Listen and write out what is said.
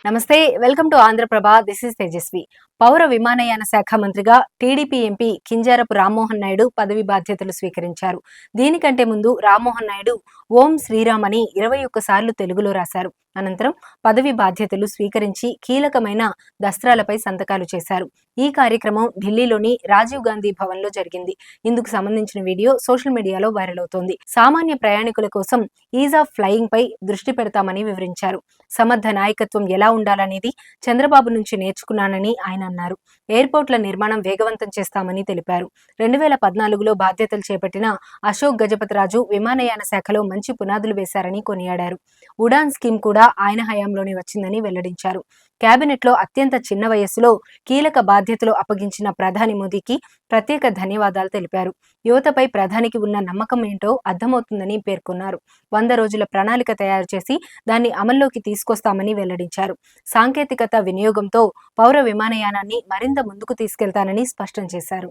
నమస్తే, welcome to Andhra Prabha. This is Tejaswi. పౌర విమానయాన శాఖ మంత్రిగా టీడీపీ ఎంపీ కింజారపు రామ్మోహన్ నాయుడు పదవి బాధ్యతలు స్వీకరించారు. దీనికంటే ముందు రామ్మోహన్ నాయుడు ఓం శ్రీరామ్ అని 21 సార్లు తెలుగులో రాశారు. అనంతరం పదవి బాధ్యతలు స్వీకరించి కీలకమైన దస్త్రాలపై సంతకాలు చేశారు. ఈ కార్యక్రమం ఢిల్లీలోని రాజీవ్ గాంధీ భవన్ లో జరిగింది. ఇందుకు సంబంధించిన వీడియో సోషల్ మీడియాలో వైరల్ అవుతోంది. సామాన్య ప్రయాణికుల కోసం ఈజ్ ఆఫ్ ఫ్లయింగ్ పై దృష్టి పెడతామని వివరించారు. సమర్థ నాయకత్వం ఎలా ఉండాలనేది చంద్రబాబు నుంచి నేర్చుకున్నానని ఆయన అన్నారు. ఎయిర్పోర్ట్ల నిర్మాణం వేగవంతం చేస్తామని తెలిపారు. 2014లో బాధ్యతలు చేపట్టిన అశోక్ గజపతిరాజు విమానయాన శాఖలో మంచి పునాదులు వేశారని కొనియాడారు. ఉడాన్ స్కీమ్ కూడా ఆయన హయాంలోనే వచ్చిందని వెల్లడించారు. కేబినెట్ లో అత్యంత చిన్న వయస్సులో కీలక బాధ్యతలు అప్పగించిన ప్రధాని మోదీకి ప్రత్యేక ధన్యవాదాలు తెలిపారు. యువతపై ప్రధానికి ఉన్న నమ్మకం ఏంటో అర్థమవుతుందని పేర్కొన్నారు. 100 రోజుల ప్రణాళిక తయారు చేసి దాన్ని అమల్లోకి తీసుకొస్తామని వెల్లడించారు. సాంకేతికత వినియోగంతో పౌర విమానయానాన్ని మరింత ముందుకు తీసుకెళ్తానని స్పష్టం చేశారు.